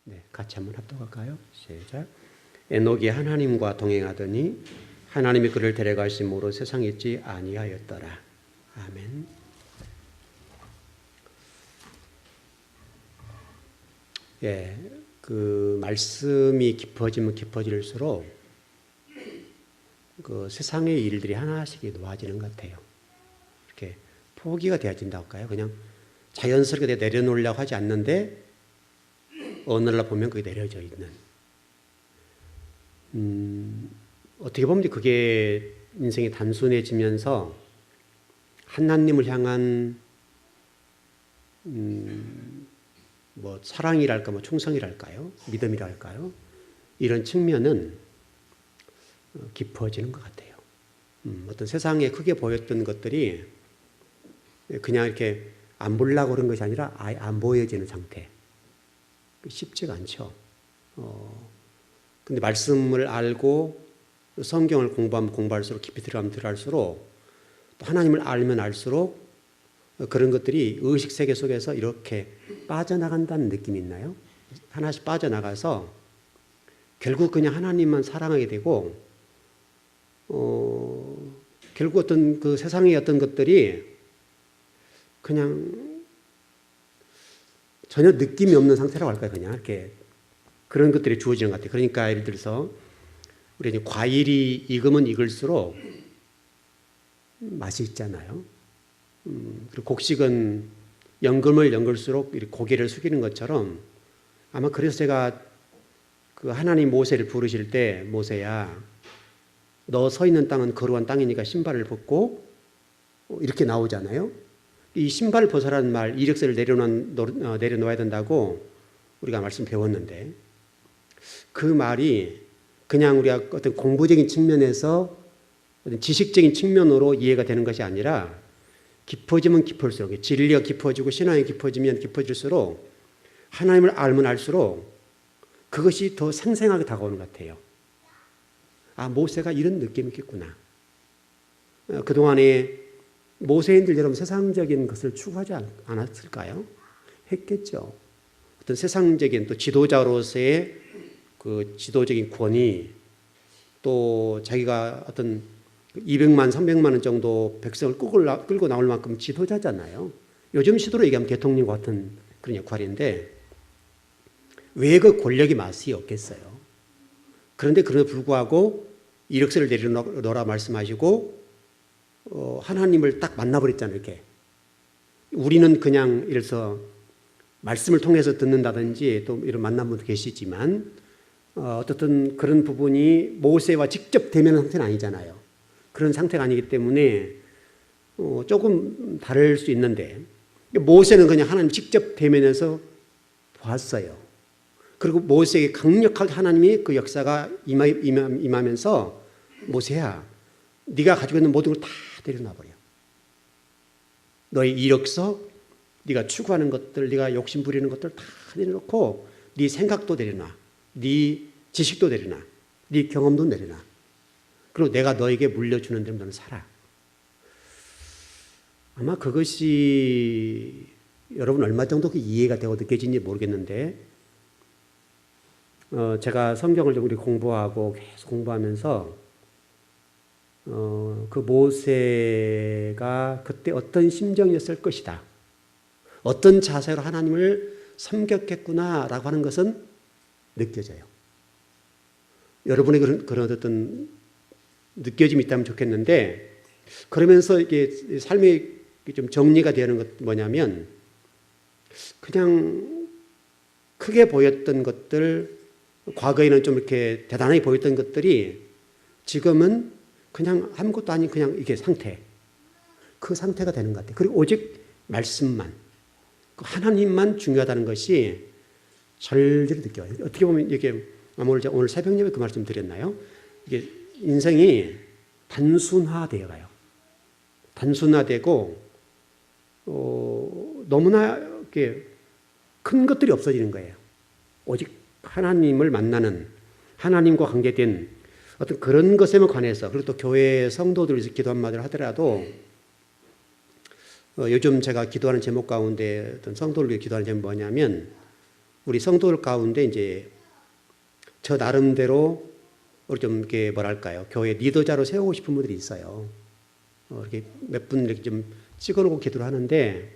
네, 같이 한번 합독할까요? 시작. 에녹이 하나님과 동행하더니 하나님이 그를 데려가심으로 세상에 있지 아니하였더라. 아멘. 예, 그 말씀이 깊어지면 깊어질수록 그 세상의 일들이 하나씩 놓아지는 것 같아요. 이렇게 포기가 되어진다고 할까요? 그냥 자연스럽게 내려놓으려고 하지 않는데 어느 날 보면 그게 내려져 있는. 어떻게 보면 그게 인생이 단순해지면서 하나님을 향한 뭐 사랑이랄까, 뭐 충성이랄까요, 믿음이랄까요, 이런 측면은 깊어지는 것 같아요. 어떤 세상에 크게 보였던 것들이 그냥 이렇게 안 보려고 그런 것이 아니라 아예 안 보여지는 상태. 쉽지가 않죠. 근데 말씀을 알고 성경을 공부하면 공부할수록 깊이 들어가면 들어갈수록 또 하나님을 알면 알수록 그런 것들이 의식 세계 속에서 이렇게 빠져나간다는 느낌이 있나요? 하나씩 빠져나가서 결국 그냥 하나님만 사랑하게 되고 결국 어떤 그 세상의 어떤 것들이 그냥 전혀 느낌이 없는 상태라고 할까요? 그냥 이렇게 그런 것들이 주어지는 것 같아요. 그러니까 예를 들어서 우리 이제 과일이 익으면 익을수록 맛이 있잖아요. 그리고 곡식은 연금을 연글수록 고개를 숙이는 것처럼 아마 그래서 제가 그 하나님 모세를 부르실 때 모세야 너 서 있는 땅은 거룩한 땅이니까 신발을 벗고 이렇게 나오잖아요. 이 신발을 벗으라는 말, 이력서를 내려놓아야 된다고 우리가 말씀 배웠는데 그 말이 그냥 우리가 어떤 공부적인 측면에서 어떤 지식적인 측면으로 이해가 되는 것이 아니라 깊어지면 깊을수록 진리가 깊어지고 신앙이 깊어지면 깊어질수록 하나님을 알면 알수록 그것이 더 생생하게 다가오는 것 같아요. 아, 모세가 이런 느낌이 있겠구나. 그동안에 모세인들 여러분 세상적인 것을 추구하지 않았을까요? 했겠죠. 어떤 세상적인 또 지도자로서의 그 지도적인 권위, 또 자기가 어떤 200만, 300만 원 정도 백성을 끌고 나올 만큼 지도자잖아요. 요즘 시대로 얘기하면 대통령과 같은 그런 역할인데 왜 그 권력이 맛이 없겠어요? 그런데 그럼에도 불구하고 이력서를 내려놓으라 말씀하시고 하나님을 딱 만나버렸잖아요. 이렇게 우리는 그냥 이래서 말씀을 통해서 듣는다든지 또 이런 만난 분도 계시지만 어떻든 그런 부분이 모세와 직접 대면한 상태는 아니잖아요. 그런 상태가 아니기 때문에 조금 다를 수 있는데 모세는 그냥 하나님 직접 대면해서 봤어요. 그리고 모세에게 강력하게 하나님이 그 역사가 임하면서 모세야 네가 가지고 있는 모든 걸 다 내려놔버려. 너의 이력서, 네가 추구하는 것들, 네가 욕심 부리는 것들 다 내려놓고 네 생각도 내려놔. 네 지식도 내려놔. 네 경험도 내려놔. 그리고 내가 너에게 물려주는 대로 너는 살아. 아마 그것이 여러분 얼마 정도 이해가 되고 느껴지는지 모르겠는데 제가 성경을 좀 공부하고 계속 공부하면서 그 모세가 그때 어떤 심정이었을 것이다. 어떤 자세로 하나님을 섬겼겠구나라고 하는 것은 느껴져요. 여러분의 그런 어떤 느껴짐이 있다면 좋겠는데 그러면서 이게 삶이 좀 정리가 되는 것 뭐냐면 그냥 크게 보였던 것들, 과거에는 좀 이렇게 대단하게 보였던 것들이 지금은 그냥 아무것도 아닌 그냥 이게 상태, 그 상태가 되는 것 같아요. 그리고 오직 말씀만, 하나님만 중요하다는 것이 절절히 느껴요. 어떻게 보면 이게 오늘 새벽 예배 그 말씀 드렸나요? 이게 인생이 단순화되어 가요. 단순화되고 너무나 이렇게 큰 것들이 없어지는 거예요. 오직 하나님을 만나는 하나님과 관계된 어떤 그런 것에만 관해서 그리고 또 교회 성도들이 기도 한마디를 하더라도 요즘 제가 기도하는 제목 가운데 어떤 성도를 위해 기도하는 제목이 뭐냐면 우리 성도들 가운데 이제 저 나름대로 우리 좀 이렇게 뭐랄까요, 교회 리더자로 세우고 싶은 분들이 있어요. 이렇게 몇 분 이렇게 좀 찍어놓고 기도를 하는데,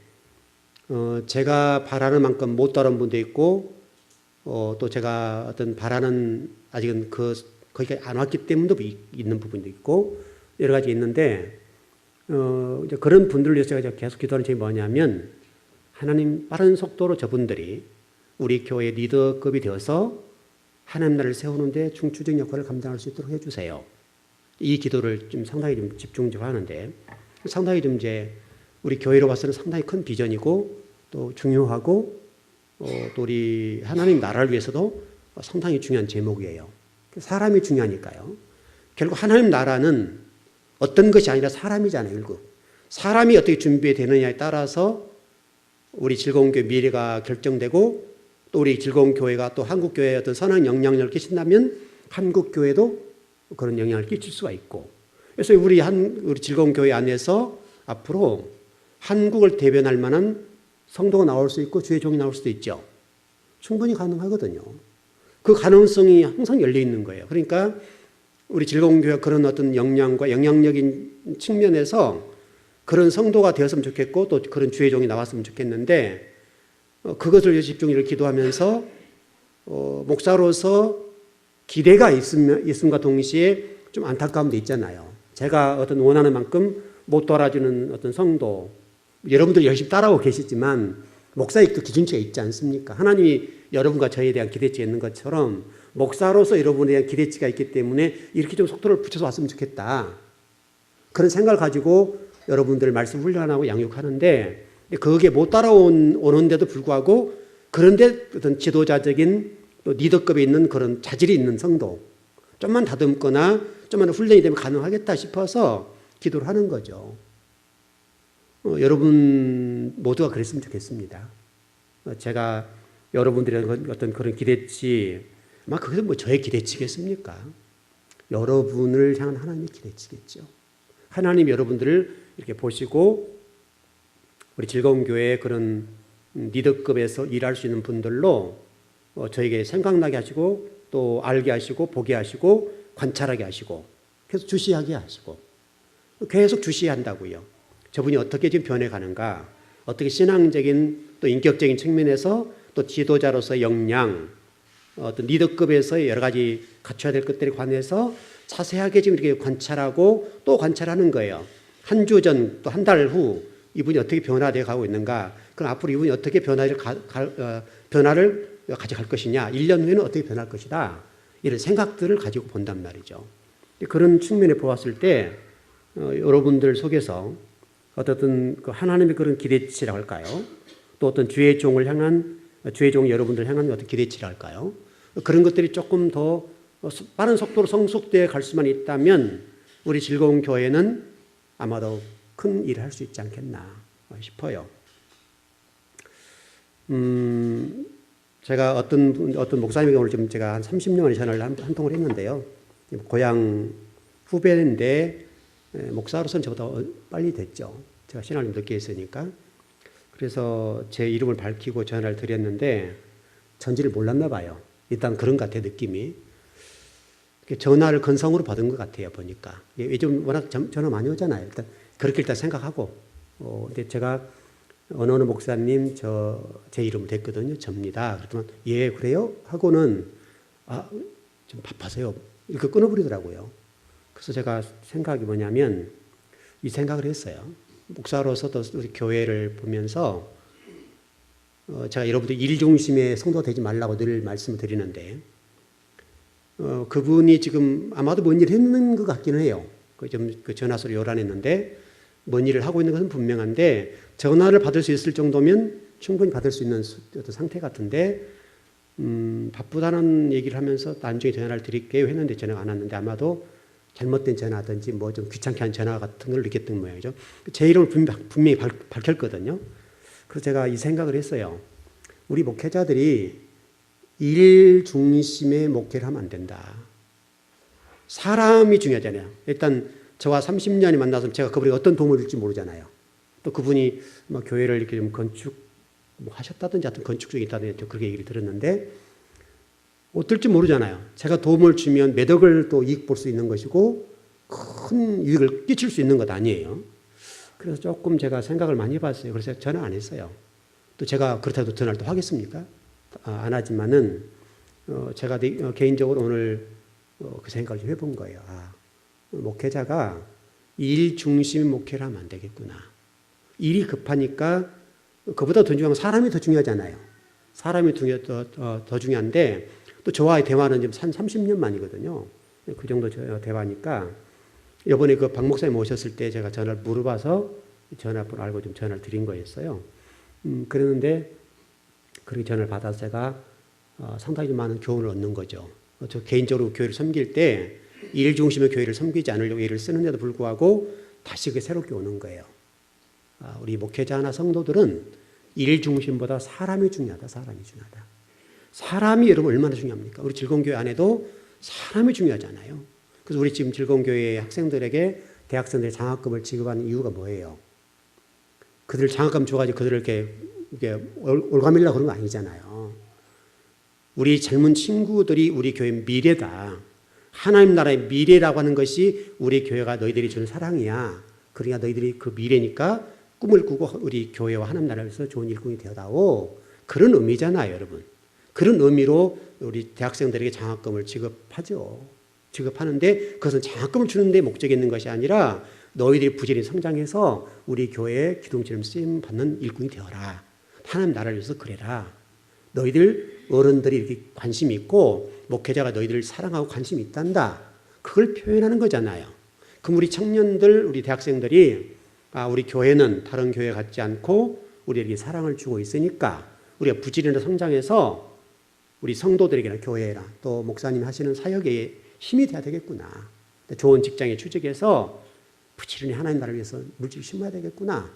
제가 바라는 만큼 못 따른 분도 있고, 또 제가 어떤 바라는 아직은 거기까지 안 왔기 때문도 있는 부분도 있고, 여러 가지 있는데, 이제 그런 분들을 위해서 제가 계속 기도하는 점이 뭐냐면, 하나님 빠른 속도로 저분들이 우리 교회 리더급이 되어서 하나님 나라를 세우는데 중추적 역할을 감당할 수 있도록 해주세요. 이 기도를 좀 상당히 좀 집중적으로 하는데, 상당히 좀 이제 우리 교회로 봐서는 상당히 큰 비전이고 또 중요하고, 또 우리 하나님 나라를 위해서도 상당히 중요한 제목이에요. 사람이 중요하니까요. 결국 하나님 나라는 어떤 것이 아니라 사람이잖아요. 결국 사람이 어떻게 준비되느냐에 따라서 우리 즐거운 교회 미래가 결정되고, 또 우리 즐거운 교회가 또 한국 교회에 어떤 선한 영향력을 끼친다면 한국 교회도 그런 영향을 끼칠 수가 있고, 그래서 우리 즐거운 교회 안에서 앞으로 한국을 대변할 만한 성도가 나올 수 있고 주의 종이 나올 수도 있죠. 충분히 가능하거든요. 그 가능성이 항상 열려 있는 거예요. 그러니까 우리 즐거운 교회가 그런 어떤 역량과 영향력인 측면에서 그런 성도가 되었으면 좋겠고, 또 그런 주의 종이 나왔으면 좋겠는데, 그것을 위해서 집중적으로 기도하면서 목사로서 기대가 있음과 동시에 좀 안타까움도 있잖아요. 제가 어떤 원하는 만큼 못 돌아주는 어떤 성도, 여러분들 열심히 따라오고 계시지만 목사의 그 기준치가 있지 않습니까? 하나님이 여러분과 저에 대한 기대치가 있는 것처럼 목사로서 여러분에 대한 기대치가 있기 때문에 이렇게 좀 속도를 붙여서 왔으면 좋겠다, 그런 생각을 가지고 여러분들 말씀 훈련하고 양육하는데, 거기에 못 따라오는데도 불구하고 그런데 어떤 지도자적인 또 리더급에 있는 그런 자질이 있는 성도, 좀만 다듬거나 좀만 훈련이 되면 가능하겠다 싶어서 기도를 하는 거죠. 여러분 모두가 그랬으면 좋겠습니다. 제가 여러분들의 어떤 그런 기대치, 아마 그게 뭐 저의 기대치겠습니까? 여러분을 향한 하나님의 기대치겠죠. 하나님 여러분들을 이렇게 보시고 우리 즐거운 교회의 그런 리더급에서 일할 수 있는 분들로 저에게 생각나게 하시고, 또 알게 하시고, 보게 하시고, 관찰하게 하시고, 계속 주시하게 하시고, 계속 주시한다고요. 저분이 어떻게 지금 변해가는가, 어떻게 신앙적인 또 인격적인 측면에서 또 지도자로서의 역량, 어떤 리더급에서의 여러 가지 갖춰야 될 것들에 관해서 자세하게 지금 이렇게 관찰하고 또 관찰하는 거예요. 한 주 전, 또 한 달 후 이분이 어떻게 변화되어 가고 있는가, 그럼 앞으로 이분이 어떻게 변화를 가져갈 것이냐, 1년 후에는 어떻게 변할 것이다, 이런 생각들을 가지고 본단 말이죠. 그런 측면에 보았을 때 여러분들 속에서 어떤 하나님의 그런 기대치라고 할까요? 또 어떤 주의 종을 향한, 주의 종 여러분들 향한 어떤 기대치라 할까요? 그런 것들이 조금 더 빠른 속도로 성숙되어 갈 수만 있다면 우리 즐거운 교회는 아마도 큰 일을 할 수 있지 않겠나 싶어요. 제가 어떤 목사님에게 오늘 지금 제가 한 30년을 전화를 한 통을 했는데요. 고향 후배인데 목사로서는 저보다 빨리 됐죠. 제가 신앙을 늦게 했으니까. 그래서 제 이름을 밝히고 전화를 드렸는데 전지를 몰랐나 봐요. 일단 그런 것 같아요, 느낌이. 전화를 건성으로 받은 것 같아요, 보니까. 요즘 워낙 전화 많이 오잖아요. 일단 생각하고. 근데 제가 어느 목사님 제 이름 됐거든요. 접니다. 그랬더니 예, 그래요? 하고는 좀 바빠서요. 이렇게 끊어버리더라고요. 그래서 제가 생각이 뭐냐면 이 생각을 했어요. 목사로서도 우리 교회를 보면서 제가 여러분들 일 중심의 성도가 되지 말라고 늘 말씀을 드리는데, 그분이 지금 아마도 뭔 일을 했는 것 같기는 해요. 그 전화소리 요란했는데 뭔 일을 하고 있는 것은 분명한데, 전화를 받을 수 있을 정도면 충분히 받을 수 있는 어떤 상태 같은데, 바쁘다는 얘기를 하면서 나중에 전화를 드릴게요 했는데 전화가 안 왔는데, 아마도 잘못된 전화든지 뭐 좀 귀찮게 한 전화 같은 걸 느꼈던 모양이죠. 제 이름을 분명히 밝혔거든요. 그래서 제가 이 생각을 했어요. 우리 목회자들이 일 중심의 목회를 하면 안 된다. 사람이 중요하잖아요. 일단 저와 30년이 만나서 제가 그분이 어떤 도움을 줄지 모르잖아요. 또 그분이 교회를 이렇게 좀 건축 뭐 하셨다든지 하여튼 건축 중에 있다든지 그렇게 얘기를 들었는데 어떨지 모르잖아요. 제가 도움을 주면 몇 억을 또 이익 볼 수 있는 것이고 큰 유익을 끼칠 수 있는 것 아니에요. 그래서 조금 제가 생각을 많이 해봤어요. 그래서 전화 안 했어요. 또 제가 그렇다고 전화를 또 하겠습니까? 안 하지만은 제가 개인적으로 오늘 그 생각을 좀 해본 거예요. 목회자가 일 중심 목회를 하면 안 되겠구나. 일이 급하니까 그보다 더 중요한 건 사람이 더 중요하잖아요. 사람이 더 중요한데 또 저와의 대화는 지금 한 30년 만이거든요. 그 정도 대화니까 이번에 그 박 목사님 오셨을 때 제가 전화를 물어봐서 전화번호 알고 좀 전화를 드린 거였어요. 그랬는데 그렇게 전화를 받아서 제가 상당히 좀 많은 교훈을 얻는 거죠. 저 개인적으로 교회를 섬길 때 일 중심의 교회를 섬기지 않으려고 일을 쓰는데도 불구하고 다시 그게 새롭게 오는 거예요. 우리 목회자나 성도들은 일 중심보다 사람이 중요하다. 사람이 중요하다. 사람이 여러분 얼마나 중요합니까? 우리 즐거운교회 안에도 사람이 중요하잖아요. 그래서 우리 지금 즐거운교회 학생들에게 대학생들의 장학금을 지급하는 이유가 뭐예요? 그들 장학금 줘가지고 그들을 이렇게 올가밀려고 그런 거 아니잖아요. 우리 젊은 친구들이 우리 교회 미래다. 하나님 나라의 미래라고 하는 것이 우리 교회가 너희들이 주는 사랑이야. 그러니까 너희들이 그 미래니까 꿈을 꾸고 우리 교회와 하나님 나라에서 좋은 일꾼이 되어다오. 그런 의미잖아요, 여러분. 그런 의미로 우리 대학생들에게 장학금을 지급하죠. 지급하는데 그것은 장학금을 주는 데 목적이 있는 것이 아니라 너희들이 부지런히 성장해서 우리 교회의 기둥처럼 쓰임 받는 일꾼이 되어라. 하나님 나라를 위해서 그래라. 너희들 어른들이 이렇게 관심이 있고 목회자가 너희들을 사랑하고 관심이 있단다. 그걸 표현하는 거잖아요. 그럼 우리 청년들, 우리 대학생들이 우리 교회는 다른 교회 같지 않고 우리에게 사랑을 주고 있으니까 우리가 부지런히 성장해서 우리 성도들에게나 교회나 또 목사님 하시는 사역에 힘이 돼야 되겠구나. 좋은 직장에 취직해서 부지런히 하나님 나라를 위해서 물질 심어야 되겠구나.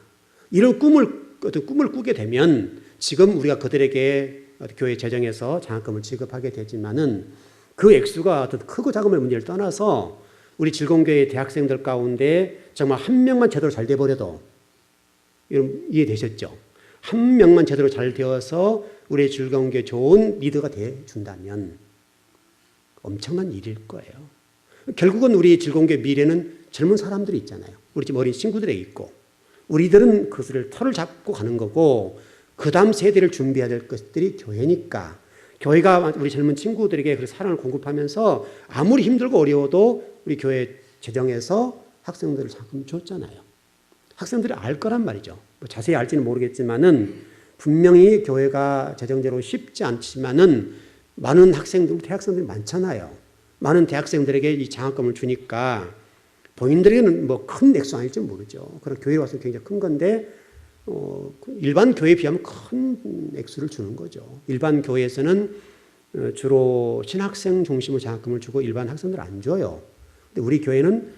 이런 꿈을 꾸게 되면 지금 우리가 그들에게 교회 재정에서 장학금을 지급하게 되지만은 그 액수가 어떤 크고 작음의 문제를 떠나서 우리 즐거운교회 대학생들 가운데 정말 한 명만 제대로 잘 돼버려도 여러분 이해되셨죠? 한 명만 제대로 잘 되어서 우리 즐거운교회 좋은 리더가 돼준다면 엄청난 일일 거예요. 결국은 우리 즐거운교회 미래는 젊은 사람들이 있잖아요. 우리 집 어린 친구들에게 있고 우리들은 그것을 털을 잡고 가는 거고 그 다음 세대를 준비해야 될 것들이 교회니까 교회가 우리 젊은 친구들에게 그 사랑을 공급하면서 아무리 힘들고 어려워도 우리 교회 재정에서 학생들을 자금 줬잖아요. 학생들이 알 거란 말이죠. 뭐 자세히 알지는 모르겠지만은 분명히 교회가 재정적으로 쉽지 않지만은 많은 학생들, 대학생들이 많잖아요. 많은 대학생들에게 이 장학금을 주니까 본인들에게는 뭐 큰 액수 아닐지 모르죠. 그런 교회에 와서 굉장히 큰 건데 일반 교회에 비하면 큰 액수를 주는 거죠. 일반 교회에서는 주로 신학생 중심으로 장학금을 주고 일반 학생들 안 줘요. 근데 우리 교회는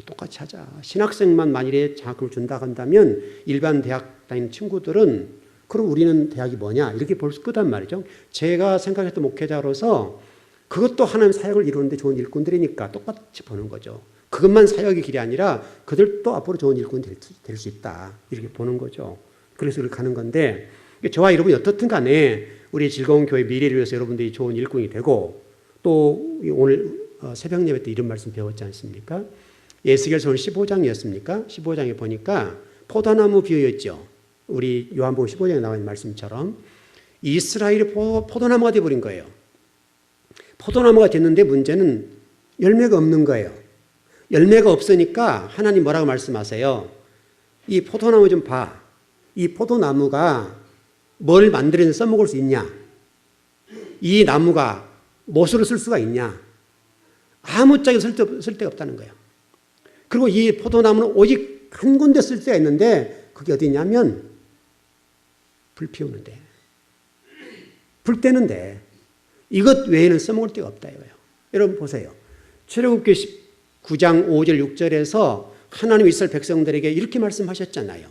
똑같이 하자. 신학생만 만일에 장학금을 준다 한다면 일반 대학 다니는 친구들은 그럼 우리는 대학이 뭐냐 이렇게 볼 수 있단 말이죠. 제가 생각했던 목회자로서 그것도 하나님 사역을 이루는데 좋은 일꾼들이니까 똑같이 보는 거죠. 그것만 사역의 길이 아니라 그들도 앞으로 좋은 일꾼이 될 수 있다. 이렇게 보는 거죠. 그래서 이렇게 가는 건데 저와 여러분이 어떻든 간에 우리 즐거운 교회 미래를 위해서 여러분들이 좋은 일꾼이 되고 또 오늘 새벽 예배 때 이런 말씀 배웠지 않습니까? 에스겔서 오늘 15장이었습니까? 15장에 보니까 포도나무 비유였죠. 우리 요한복음 15장에 나와 있는 말씀처럼 이스라엘이 포도나무가 되어버린 거예요. 포도나무가 됐는데 문제는 열매가 없는 거예요. 열매가 없으니까 하나님 뭐라고 말씀하세요? 이 포도나무 좀 봐. 이 포도나무가 뭘 만들어서 써먹을 수 있냐? 이 나무가 못으로 쓸 수가 있냐? 아무짝에 쓸 데가 없다는 거예요. 그리고 이 포도나무는 오직 한 군데 쓸 데가 있는데 그게 어디냐면 불 피우는데, 불 떼는데 이것 외에는 써먹을 데가 없다 이거예요. 여러분 보세요. 출애굽기 9장 5절 6절에서 하나님 이스라엘 백성들에게 이렇게 말씀하셨잖아요.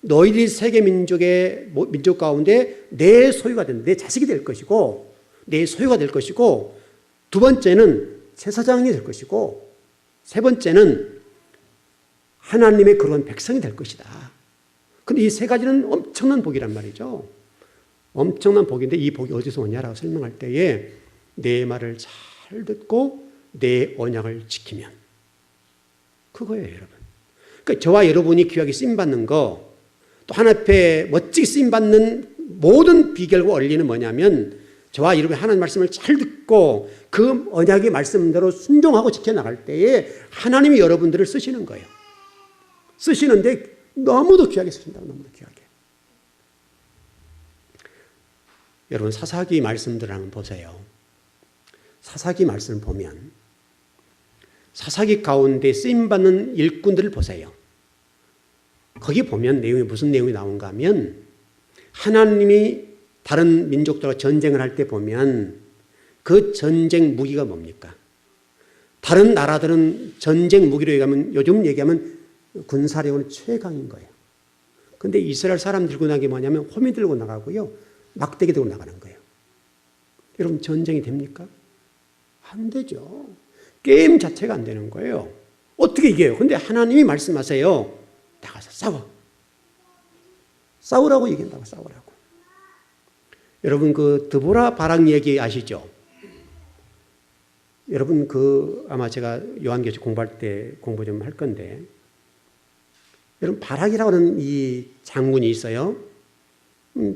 너희들이 세계 민족 가운데 내 소유가 된다. 내 자식이 될 것이고 내 소유가 될 것이고 두 번째는 제사장이 될 것이고 세 번째는 하나님의 그런 백성이 될 것이다. 근데 이 세 가지는 엄청난 복이란 말이죠. 엄청난 복인데 이 복이 어디서 오냐라고 설명할 때에 내 말을 잘 듣고 내 언약을 지키면 그거예요, 여러분. 그러니까 저와 여러분이 귀하게 쓰임받는 거, 또 하나님 앞에 멋지게 쓰임받는 모든 비결과 원리는 뭐냐면 저와 여러분이 하나님 말씀을 잘 듣고 그 언약의 말씀대로 순종하고 지켜나갈 때에 하나님이 여러분들을 쓰시는 거예요. 쓰시는데 너무도 귀하게 쓰신다고, 너무도 귀하게. 여러분 사사기 말씀들을 한번 보세요. 사사기 말씀을 보면 사사기 가운데 쓰임받는 일꾼들을 보세요. 거기 보면 내용이 무슨 내용이 나온가 하면 하나님이 다른 민족들과 전쟁을 할 때 보면 그 전쟁 무기가 뭡니까? 다른 나라들은 전쟁 무기로 얘기하면 요즘 얘기하면 군사력은 최강인 거예요. 그런데 이스라엘 사람 들고 나간 게 뭐냐면 호미 들고 나가고요. 막대기 들고 나가는 거예요. 여러분 전쟁이 됩니까? 안 되죠. 게임 자체가 안 되는 거예요. 어떻게 이겨요? 근데 하나님이 말씀하세요. 나가서 싸워. 싸우라고 얘기한다고, 싸우라고. 여러분 그 드보라 바락 얘기 아시죠? 여러분 아마 제가 요한계시록 공부할 때 공부 좀 할 건데 여러분 바락이라고 하는 이 장군이 있어요.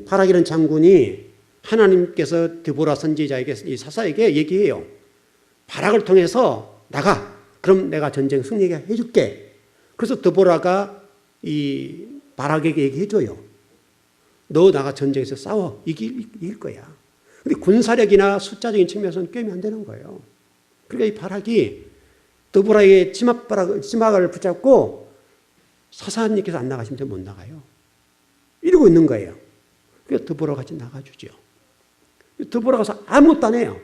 바락이라는 장군이 하나님께서 드보라 선지자에게 이 사사에게 얘기해요. 바락을 통해서 나가. 그럼 내가 전쟁 승리하게 해줄게. 그래서 드보라가 이 바락에게 얘기해줘요. 너 나가 전쟁에서 싸워. 이길 거야. 근데 군사력이나 숫자적인 측면에서는 게임이 안 되는 거예요. 그러니까 이 바락이 드보라의 치마를 붙잡고 사사님께서 안 나가시면 저 못 나가요. 이러고 있는 거예요. 그래서 드보라 같이 나가주죠. 드보라 가서 아무것도 안 해요.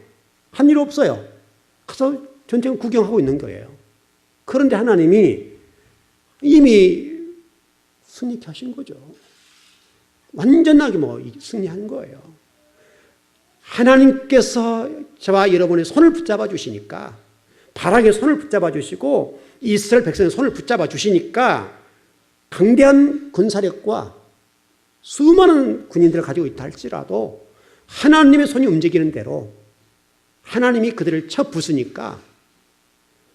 한 일 없어요. 가서 전쟁 구경하고 있는 거예요. 그런데 하나님이 이미 승리케 하신 거죠. 완전하게 승리한 거예요. 하나님께서 저와 여러분의 손을 붙잡아 주시니까, 바락의 손을 붙잡아 주시고 이스라엘 백성의 손을 붙잡아 주시니까 강대한 군사력과 수많은 군인들을 가지고 있다 할지라도 하나님의 손이 움직이는 대로 하나님이 그들을 쳐 부수니까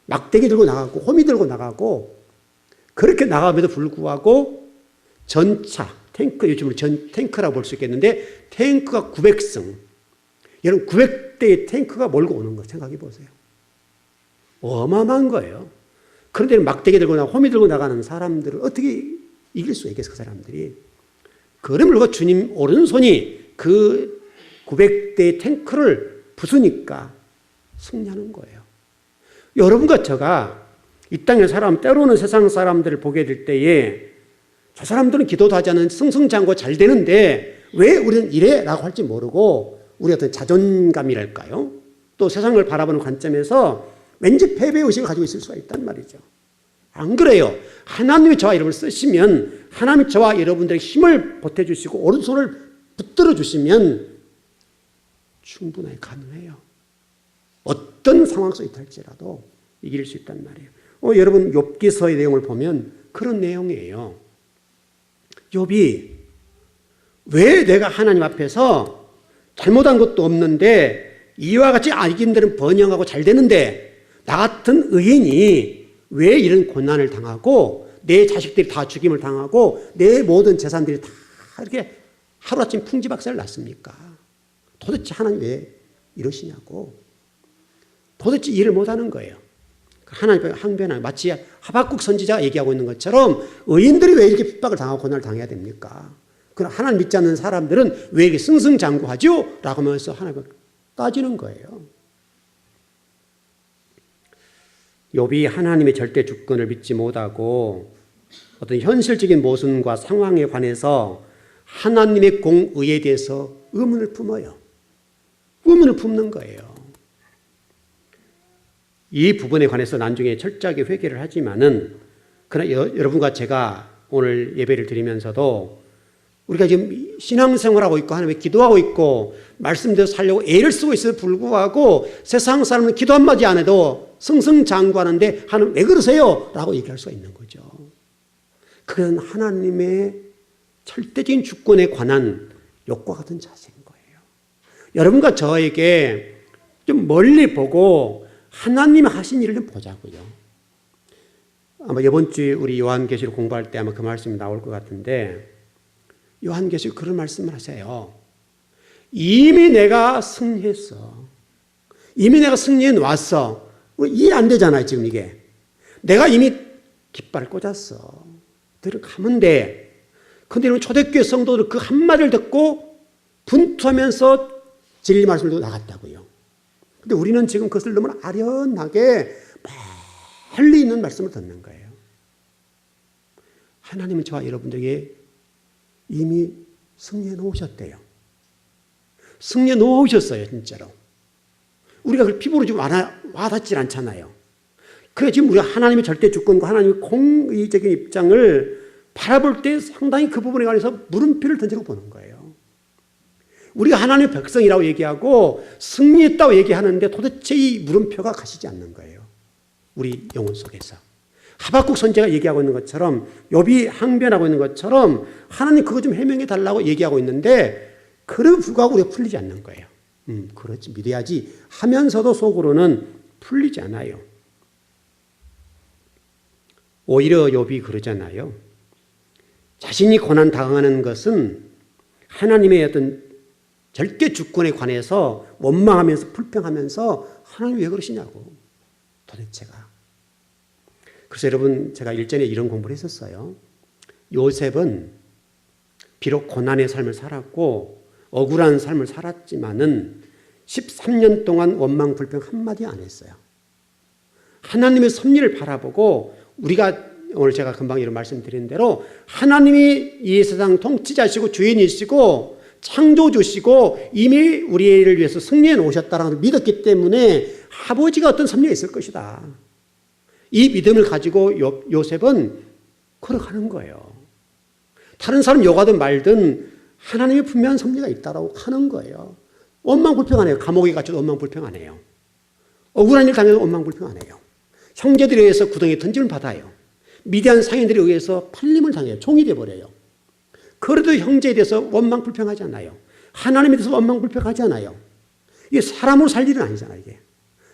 막대기 들고 나가고 호미 들고 나가고 그렇게 나감에도 불구하고 전차, 탱크, 요즘은 탱크라고 볼 수 있겠는데 탱크가 900승. 여러분 900대의 탱크가 몰고 오는 거 생각해 보세요. 어마어마한 거예요. 그런데 막대기 들고 나가고 호미 들고 나가는 사람들을 어떻게 이길 수 있겠어요, 그 사람들이. 그러므로 주님 오른손이 그 900대의 탱크를 부수니까 승리하는 거예요. 여러분과 제가 이 땅에 사람, 때로는 세상 사람들을 보게 될 때에 저 사람들은 기도도 하지 않은 승승장구 잘 되는데 왜 우리는 이래? 라고 할지 모르고 우리 어떤 자존감이랄까요? 또 세상을 바라보는 관점에서 왠지 패배의식을 가지고 있을 수가 있단 말이죠. 안 그래요. 하나님이 저와 여러분을 쓰시면 하나님이 저와 여러분들에게 힘을 보태주시고 오른손을 붙들어 주시면 충분하게 가능해요. 어떤 상황 속에 있을지라도 이길 수 있단 말이에요. 여러분 욥기서의 내용을 보면 그런 내용이에요. 욥이 왜 내가 하나님 앞에서 잘못한 것도 없는데 이와 같이 이긴들은 번영하고 잘 되는데 나 같은 의인이 왜 이런 고난을 당하고 내 자식들이 다 죽임을 당하고 내 모든 재산들이 다 이렇게 하루아침 풍지박산을 났습니까? 도대체 하나님 왜 이러시냐고. 도대체 이해를 못하는 거예요. 하나님 항변하는, 마치 하박국 선지자가 얘기하고 있는 것처럼 의인들이 왜 이렇게 핍박을 당하고 고난을 당해야 됩니까? 그럼 하나님 믿지 않는 사람들은 왜 이렇게 승승장구하죠? 라고 하면서 하나님을 따지는 거예요. 욥이 하나님의 절대 주권을 믿지 못하고 어떤 현실적인 모순과 상황에 관해서 하나님의 공의에 대해서 의문을 품어요. 의문을 품는 거예요. 이 부분에 관해서 나중에 철저하게 회개를 하지만은 그러나 여러분과 제가 오늘 예배를 드리면서도 우리가 지금 신앙생활하고 있고 하나님께 기도하고 있고 말씀대로 살려고 애를 쓰고 있어도 불구하고 세상 사람은 기도 한마디 안 해도 승승장구하는데 하나님 왜 그러세요? 라고 얘기할 수가 있는 거죠. 그건 하나님의 절대적인 주권에 관한 욕과 같은 자세인 거예요. 여러분과 저에게 좀 멀리 보고 하나님이 하신 일을 좀 보자고요. 아마 이번 주에 우리 요한계시록 공부할 때 아마 그 말씀이 나올 것 같은데, 요한계시록 그런 말씀을 하세요. 이미 내가 승리했어. 이미 내가 승리해 놨어. 이해 안 되잖아요, 지금 이게. 내가 이미 깃발을 꽂았어. 들어가면 돼. 근데 이런 초대교회 성도들 그 한마디를 듣고 분투하면서 진리 말씀을 듣고 나갔다고요. 근데 우리는 지금 그것을 너무 아련하게 멀리 있는 말씀을 듣는 거예요. 하나님은 저와 여러분들에게 이미 승리해 놓으셨대요. 승리해 놓으셨어요, 진짜로. 우리가 그걸 피부로 좀 와닿질 않잖아요. 그래, 지금 우리가 하나님의 절대 주권과 하나님의 공의적인 입장을 바라볼 때 상당히 그 부분에 관해서 물음표를 던지고 보는 거예요. 우리가 하나님의 백성이라고 얘기하고 승리했다고 얘기하는데 도대체 이 물음표가 가시지 않는 거예요. 우리 영혼 속에서. 하박국 선지자가 얘기하고 있는 것처럼, 욥이 항변하고 있는 것처럼 하나님 그거 좀 해명해 달라고 얘기하고 있는데, 그래도 불구하고 우리가 풀리지 않는 거예요. 그렇지, 믿어야지 하면서도 속으로는 풀리지 않아요. 오히려 욥이 그러잖아요. 자신이 고난 당하는 것은 하나님의 어떤 절대 주권에 관해서 원망하면서 불평하면서 하나님 왜 그러시냐고, 도대체가. 그래서 여러분, 제가 일전에 이런 공부를 했었어요. 요셉은 비록 고난의 삶을 살았고 억울한 삶을 살았지만은 13년 동안 원망 불평 한마디 안 했어요. 하나님의 섭리를 바라보고, 우리가 오늘 제가 금방 이런 말씀드린 대로 하나님이 이 세상 통치자시고 주인이시고 창조주시고 이미 우리를 위해서 승리해 놓으셨다라는 걸 믿었기 때문에 아버지가 어떤 섭리가 있을 것이다. 이 믿음을 가지고 요셉은 걸어가는 거예요. 다른 사람 욕하든 말든 하나님의 분명한 섭리가 있다라고 하는 거예요. 원망 불평 안 해요. 감옥에 갇혀도 원망 불평 안 해요. 억울한 일 당해도 원망 불평 안 해요. 형제들에 의해서 구덩이에 던짐을 받아요. 미디안 상인들에 의해서 팔림을 당해요. 종이 되어버려요. 그래도 형제에 대해서 원망 불평하지 않아요. 하나님에 대해서 원망 불평하지 않아요. 이게 사람으로 살 일은 아니잖아요, 이게.